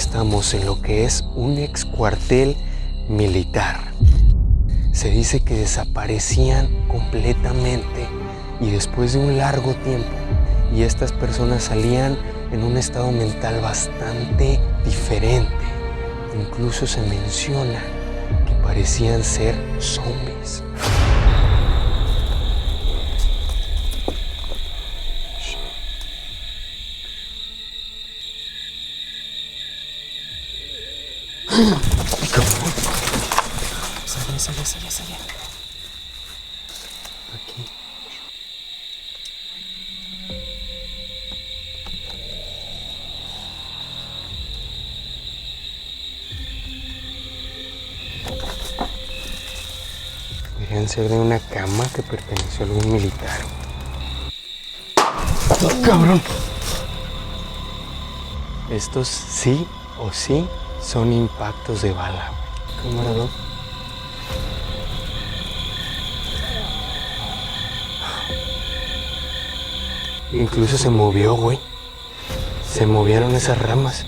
Estamos en lo que es un ex cuartel militar. Se dice que desaparecían completamente y después de un largo tiempo, y estas personas salían en un estado mental bastante diferente. Incluso se menciona que parecían ser zombies. Sale. Aquí. Podrían ser de una cama que perteneció a algún militar. ¡Oh, cabrón! Estos sí o sí son impactos de bala. Cámara 2. Incluso se movió, güey. Se movieron esas ramas.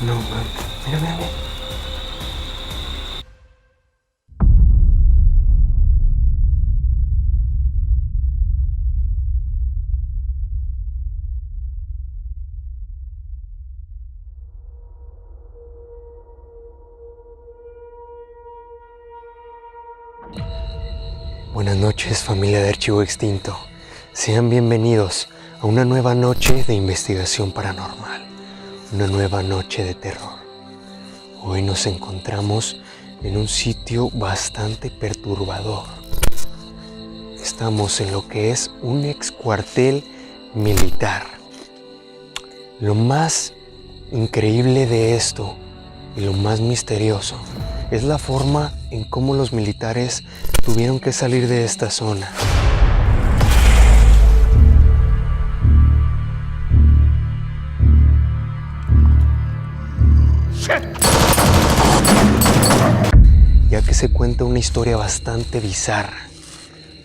No mames. Mira. Buenas noches, familia de Archivo Extinto. Sean bienvenidos a una nueva noche de investigación paranormal, una nueva noche de terror. Hoy nos encontramos en un sitio bastante perturbador. Estamos en lo que es un ex cuartel militar. Lo más increíble de esto y lo más misterioso es la forma en cómo los militares tuvieron que salir de esta zona. Ya que se cuenta una historia bastante bizarra.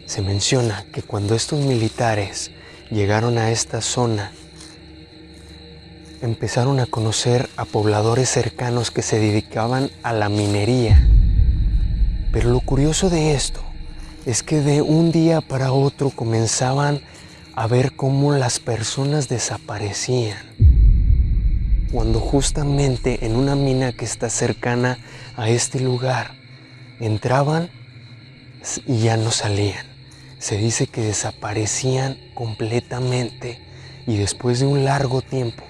Se menciona que cuando estos militares llegaron a esta zona, empezaron a conocer a pobladores cercanos que se dedicaban a la minería. Pero lo curioso de esto es que de un día para otro comenzaban a ver cómo las personas desaparecían. Cuando justamente en una mina que está cercana a este lugar, entraban y ya no salían. Se dice que desaparecían completamente y después de un largo tiempo,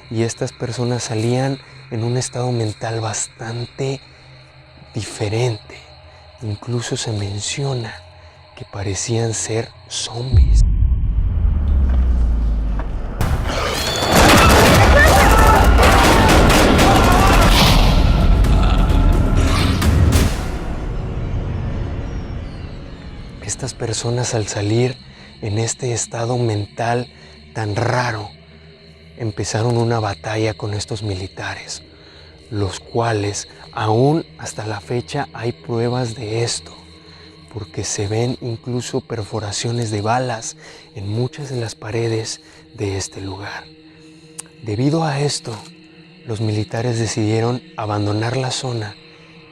y estas personas salían en un estado mental bastante diferente. Incluso se menciona que parecían ser zombies. Estas personas, al salir en este estado mental tan raro, empezaron una batalla con estos militares, los cuales aún hasta la fecha hay pruebas de esto, porque se ven incluso perforaciones de balas en muchas de las paredes de este lugar. Debido a esto, los militares decidieron abandonar la zona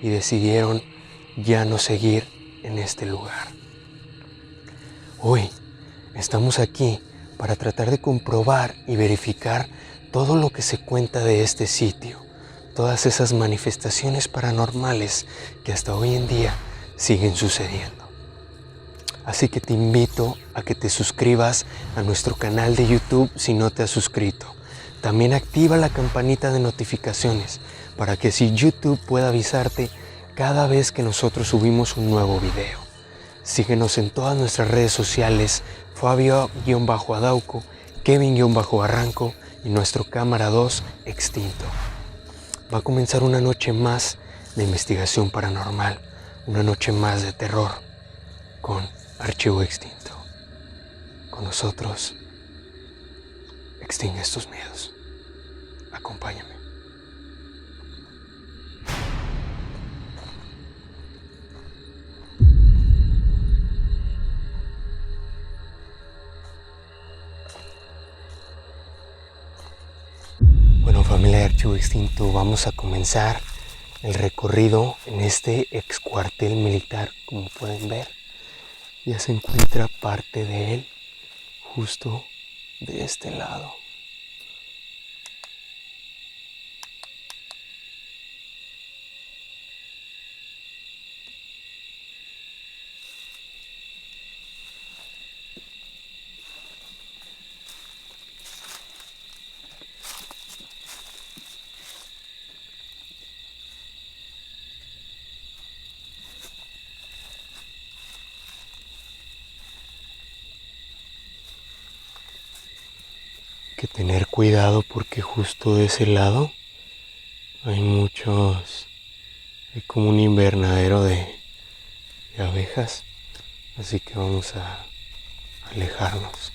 y decidieron ya no seguir en este lugar. Hoy estamos aquí para tratar de comprobar y verificar todo lo que se cuenta de este sitio, todas esas manifestaciones paranormales que hasta hoy en día siguen sucediendo. Así que te invito a que te suscribas a nuestro canal de YouTube si no te has suscrito. También activa la campanita de notificaciones para que así YouTube pueda avisarte cada vez que nosotros subimos un nuevo video. Síguenos en todas nuestras redes sociales, Fabio-Adauco, Kevin-Barranco y nuestro cámara 2 Extinto. Va a comenzar una noche más de investigación paranormal, una noche más de terror con Archivo Extinto. Con nosotros, extingue estos miedos. Acompáñame. instinto, vamos a comenzar el recorrido en este ex cuartel militar. Como pueden ver, ya se encuentra parte de él justo de este lado. Que tener cuidado porque justo de ese lado hay hay como un invernadero de abejas, así que vamos a alejarnos.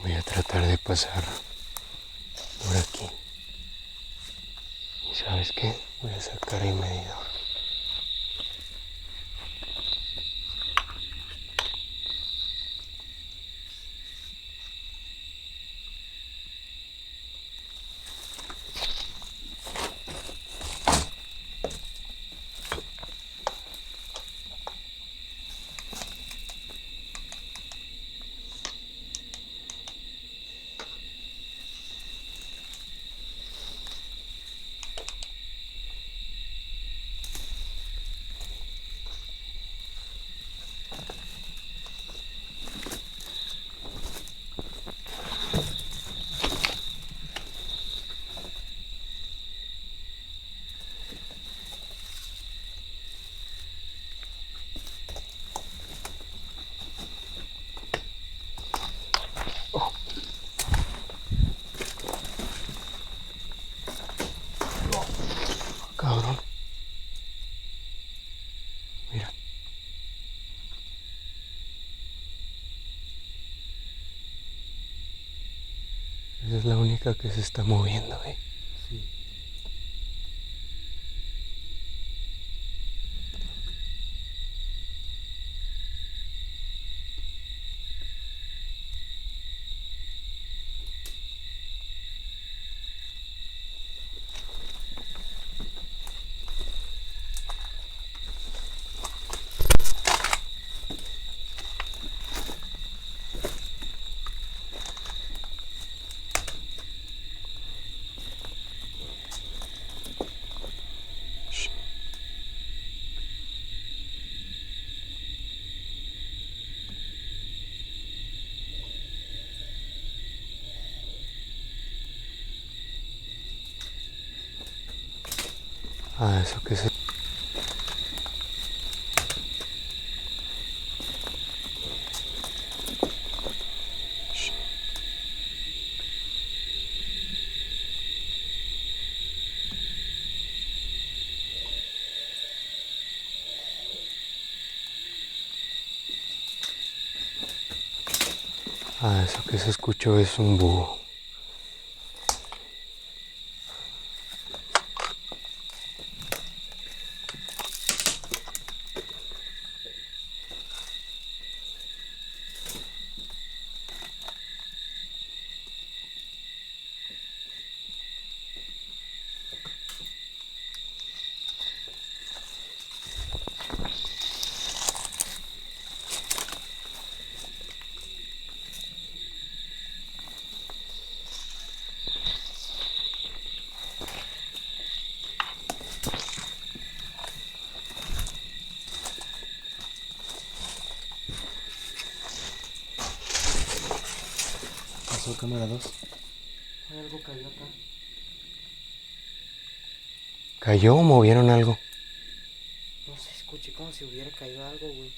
Voy a tratar de pasar por aquí. ¿Y sabes qué? Voy a sacar el medidor. Cabrón. Mira. Esa es la única que se está moviendo, ¿eh? Sí. Ah, eso que se... Ah, eso que se escuchó es un búho. pasó, cámara 2? Algo cayó acá. ¿Cayó o movieron algo? No sé, escuché como si hubiera caído algo, güey.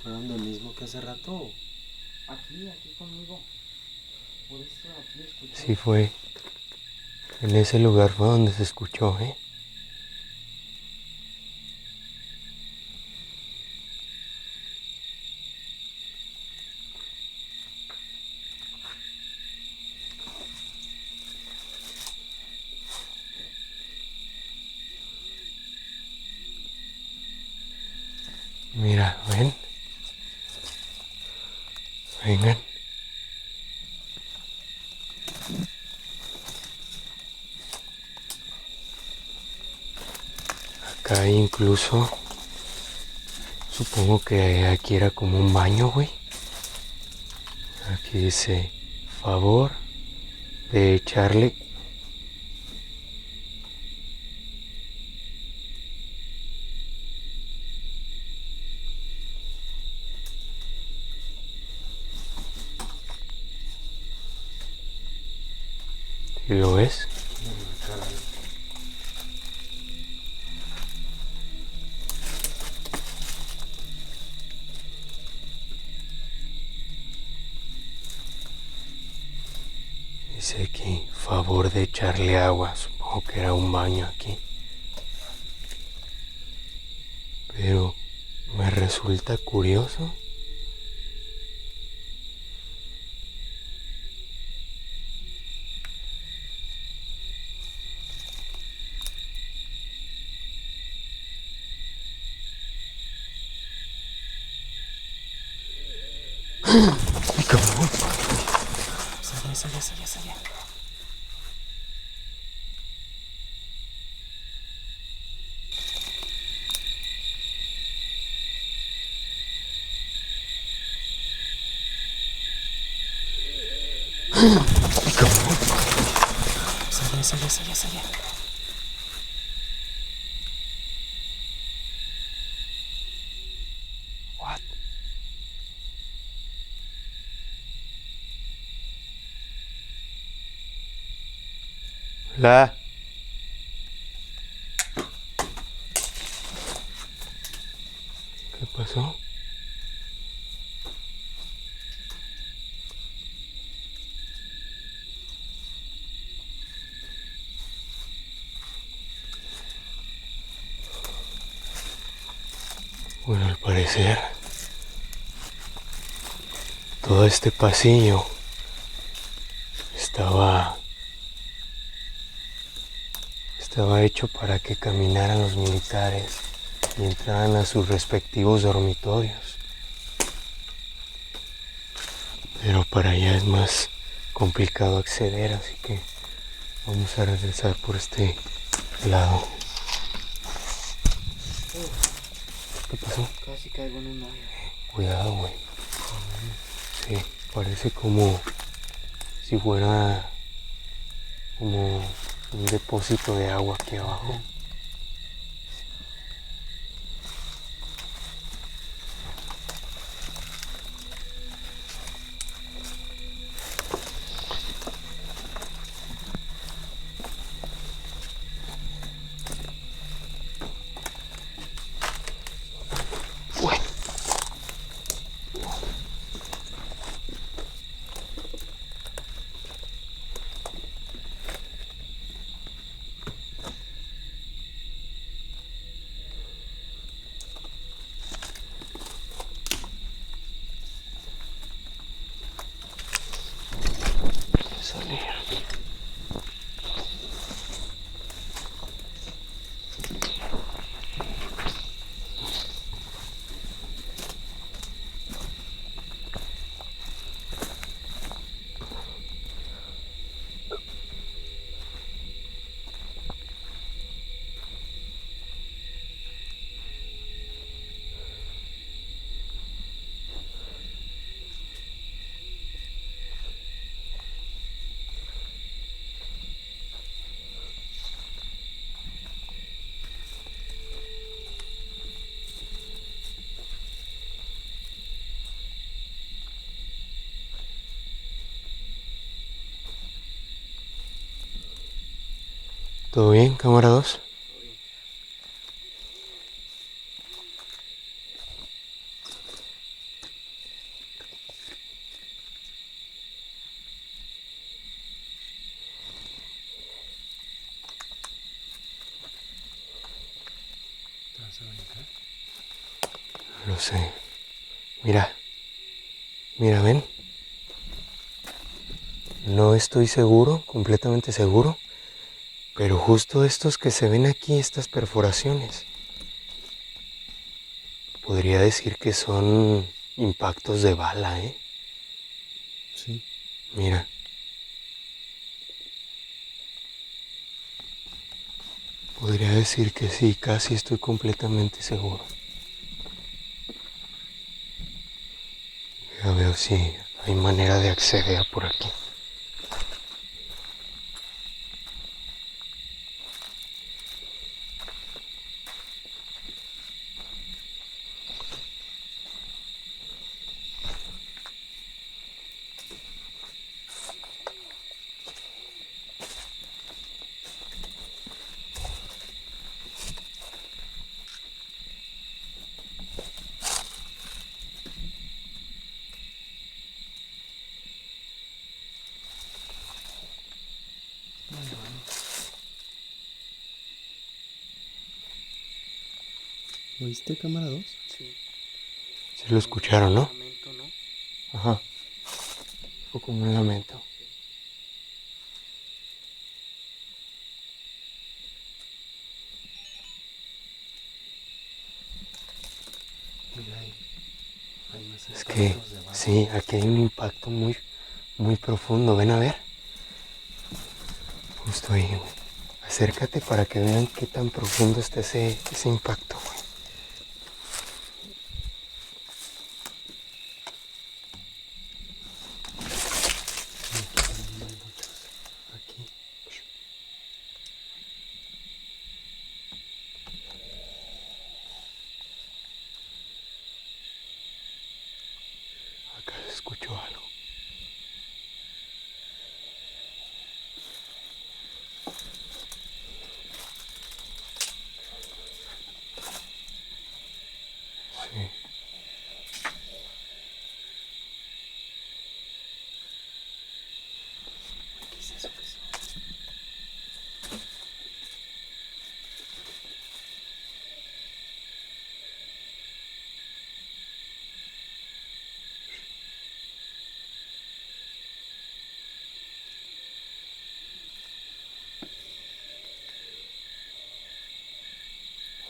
¿Fue donde mismo que hace rato? Aquí conmigo. Por eso aquí escuché. Sí fue. En ese lugar fue donde se escuchó, ¿eh? Mira, ven. Vengan. Acá incluso, supongo que aquí era como un baño, güey. Aquí dice, favor de echarle. ¿Sí lo ves? Dice aquí, favor de echarle agua. Supongo que era un baño aquí. Pero me resulta curioso. ¡Ay, cabrón! Sale. ¡Ay, cabrón! Sale. What? Hola. ¿Qué pasó? Bueno, al parecer, todo este pasillo estaba hecho para que caminaran los militares y entraran a sus respectivos dormitorios. Pero para allá es más complicado acceder, así que vamos a regresar por este lado. ¿Qué pasó? Casi caigo en un hoyo. Cuidado, güey. Sí, parece como si fuera como un depósito de agua aquí abajo. Uy. ¿Todo bien, camaradas? ¿Te vas a brincar? Lo sé. Mira, mira, ven. No estoy seguro, completamente seguro, pero justo estos que se ven aquí, estas perforaciones, podría decir que son impactos de bala, ¿eh? Sí. Mira. Podría decir que sí, casi estoy completamente seguro. Ya veo si hay manera de acceder por aquí. Vale, vale. ¿Oíste, cámara 2? Sí. Sí lo escucharon, ¿no? Lamento, ¿no? Ajá. Fue como un lamento. Mira ahí. Hay más Es que impactos de bala. sí, aquí hay un impacto muy profundo. Ven a ver. Justo ahí, güey. Acércate para que vean qué tan profundo está ese impacto, güey. También hay muchos. Aquí. Acá se escuchó algo. Sí. ¿Qué es eso que son?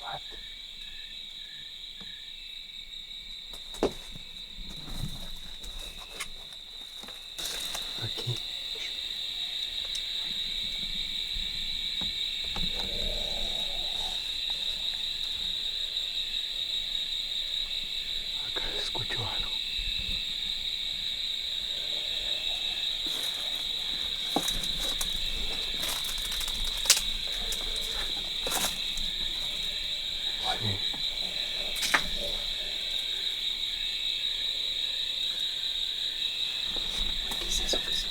What? Aquí. Acá se escuchó algo. Sí. ¿Qué es eso que son?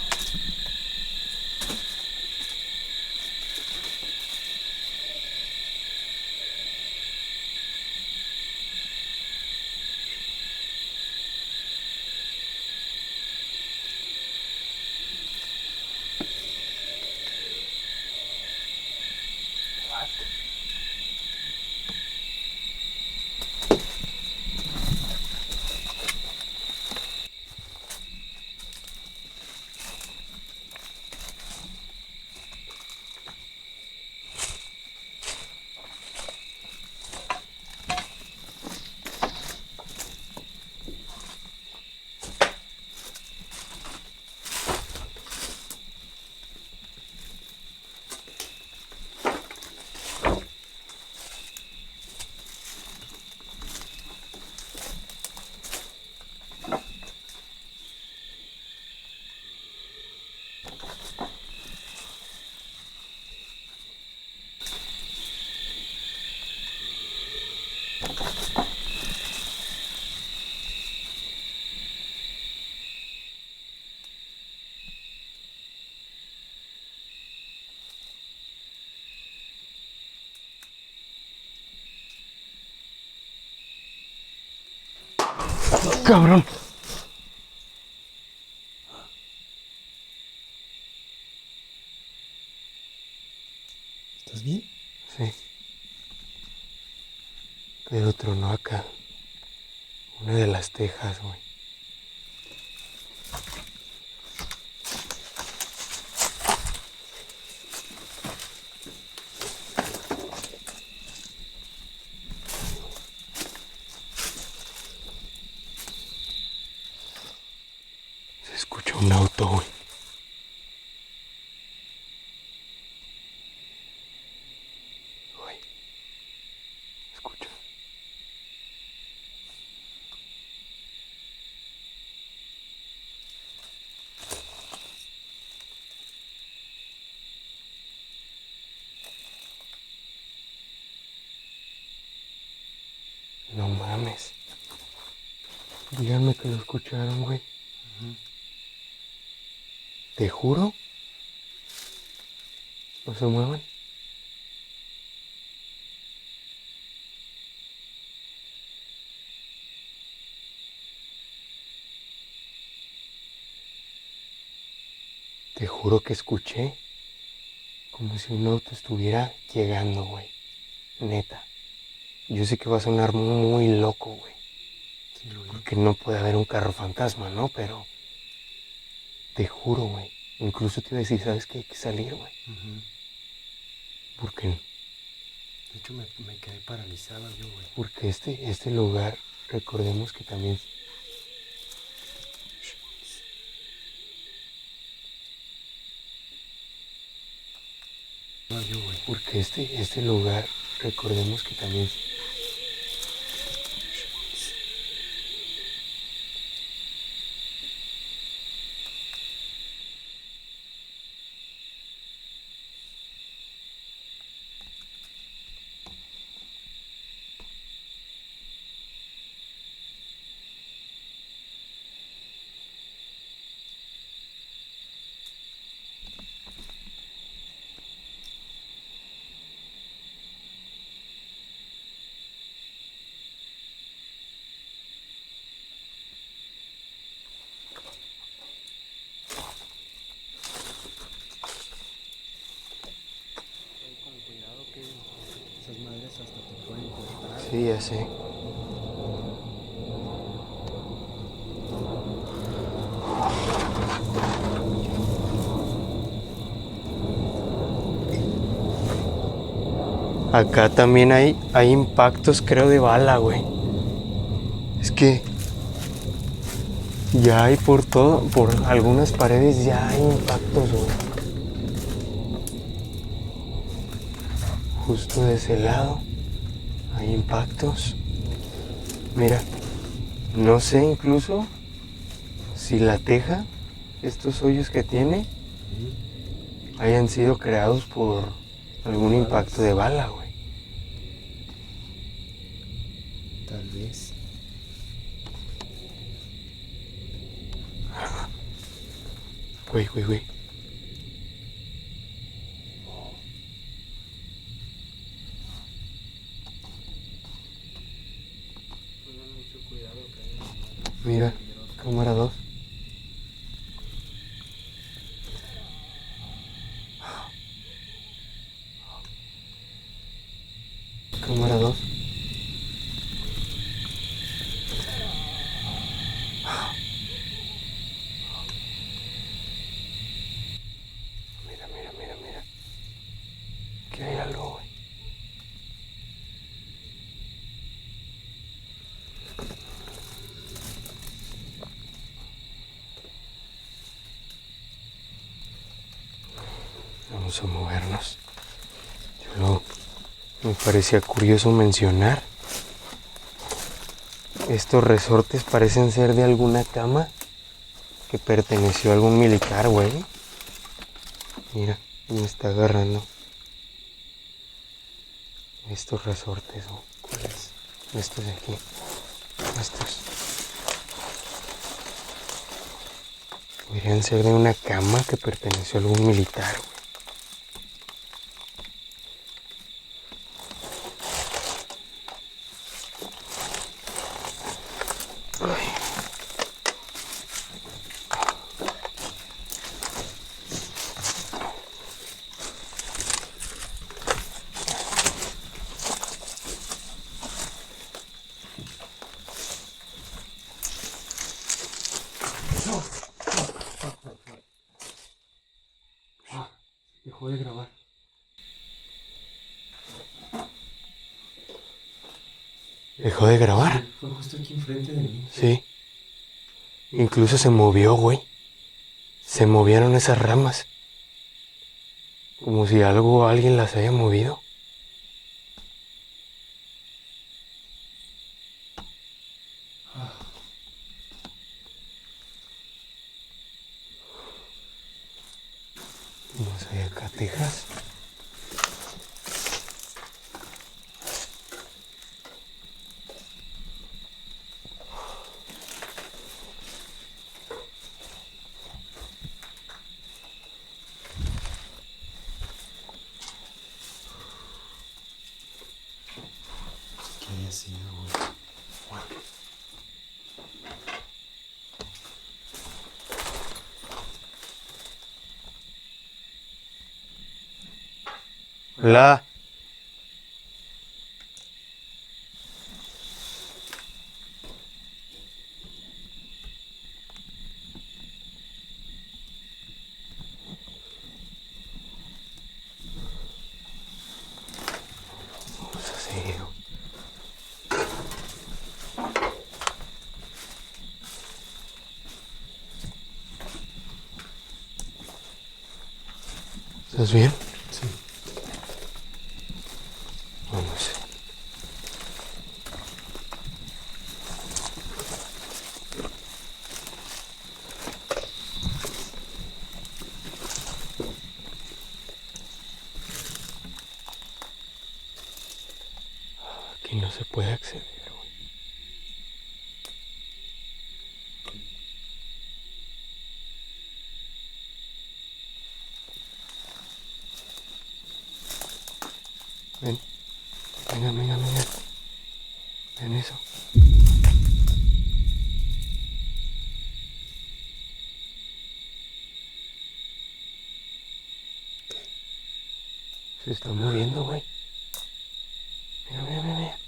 Cabrón. ¿Estás bien? Sí. Pero tronó acá. Una de las tejas, güey. Se escucha un auto, güey. Güey. Escucha. No mames. Díganme que lo escucharon, güey. Te juro. No se muevan. Te juro que escuché como si un auto estuviera llegando, güey. Neta. Yo sé que va a sonar muy loco, güey. Sí, lo vi. Porque no puede haber un carro fantasma, ¿no? Pero te juro, güey. Incluso te iba a decir, ¿sabes qué? Hay que salir, güey. Porque, De hecho, me quedé paralizado yo, güey. porque este lugar, recordemos que también... Yo, güey. Porque este lugar, recordemos que también... Con cuidado que esas madres hasta te pueden cortar. Sí, ya sé. Acá también hay impactos, creo, de bala, güey. Es que ya hay por todo, por algunas paredes ya hay impactos, güey. Justo de ese lado hay impactos. Mira, no sé incluso si la teja, estos hoyos que tiene, hayan sido creados por algún impacto de bala, güey. Tal vez. Güey. Tengan mucho cuidado que hay animales Mira, peligrosos. cámara 2. Cámara 2. Mira. Que hay algo, güey. Vamos a movernos. Me parecía curioso mencionar. Estos resortes parecen ser de alguna cama que perteneció a algún militar, güey. Mira, me está agarrando. Estos resortes, güey. ¿Cuáles? Estos de aquí. Estos. Podrían ser de una cama que perteneció a algún militar, güey. Dejó de grabar. ¿Dejó de grabar? Sí, fue justo aquí enfrente de mí. Sí. Incluso se movió, güey. Se movieron esas ramas. Como si algo o alguien las haya movido. Vamos a ir acá a Texas. ¿Qué haya sido, güey? Hola. Vamos a seguir. ¿Estás bien? Sí. Vamos. Aquí no se puede acceder, güey. Ven. Venga, venga, venga. Ven eso. Se está moviendo, güey. Mira, mira, mira, mira.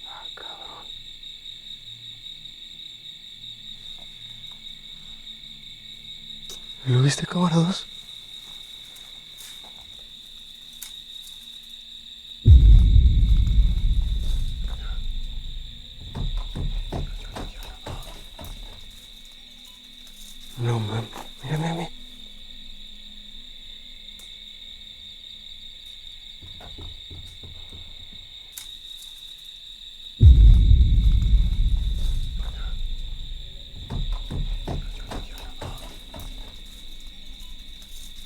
Ah, cabrón. ¿Lo viste, cámara 2? No, man. Mira, mira, mira.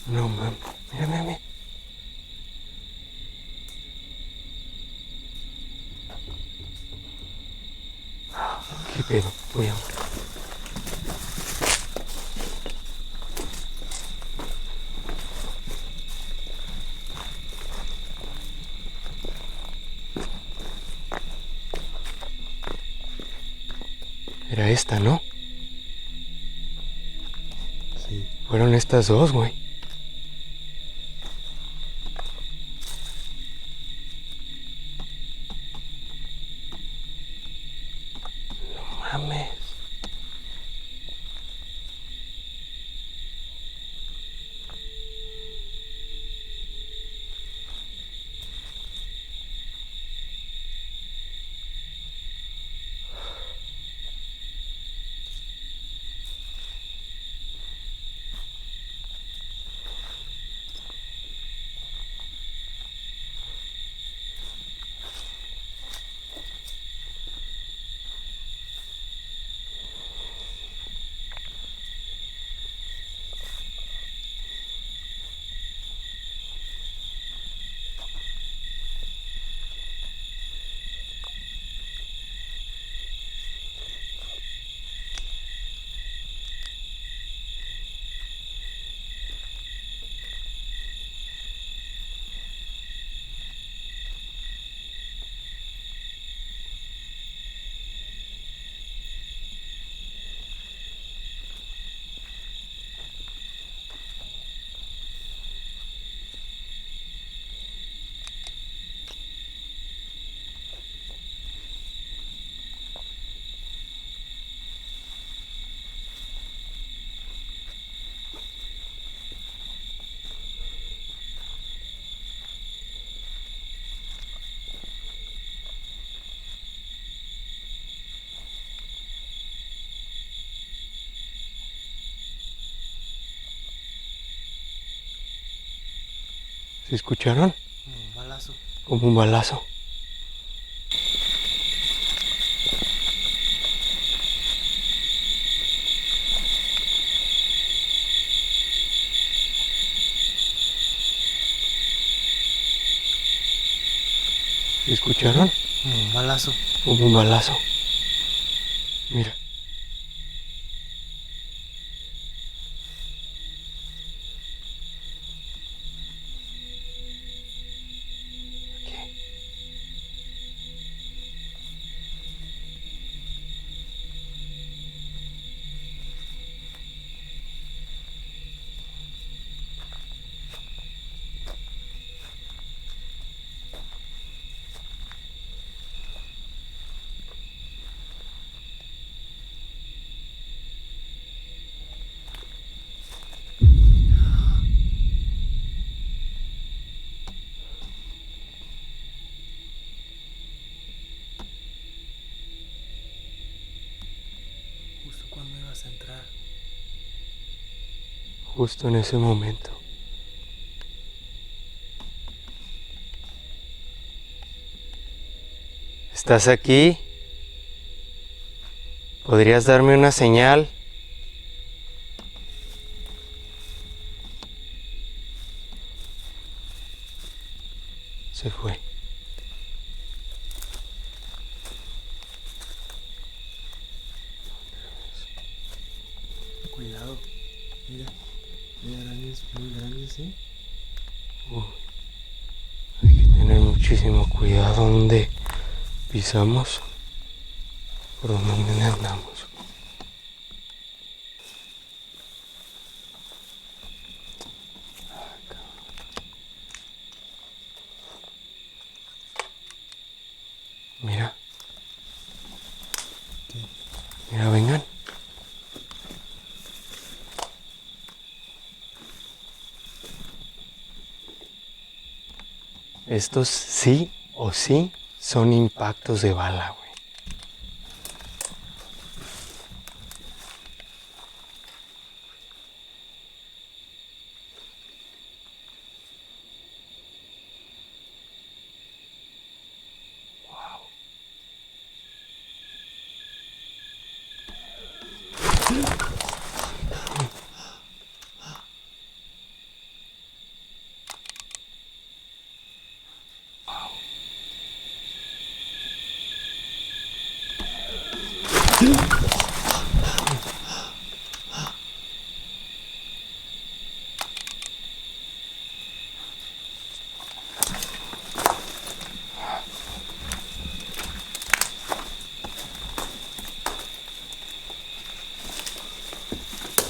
No, man. Mira, mira, mira. ¿Qué pedo? Voy a... Era esta, ¿no? Sí. Fueron estas dos, güey. No mames. ¿Sí escucharon? Un balazo. Como un balazo. ¿Sí escucharon? Un balazo. Como un balazo. Mira. Aquí. Justo cuando ibas a entrar. Justo en ese momento. ¿Estás aquí? ¿Podrías darme una señal? Se fue. Cuidado. Mira. Hay arañas muy grandes, ¿eh? Hay que tener muchísimo cuidado donde pisamos, por donde andamos. Mira. ¿Qué? Mira, vengan. Estos sí o sí son impactos de bala, güey.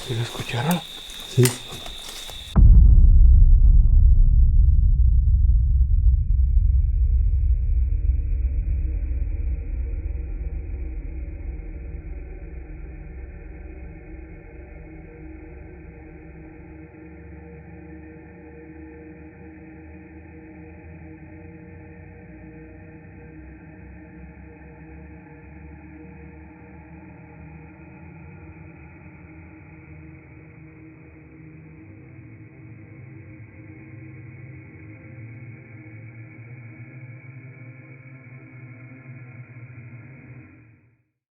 ¿Sí lo escucharon? Sí.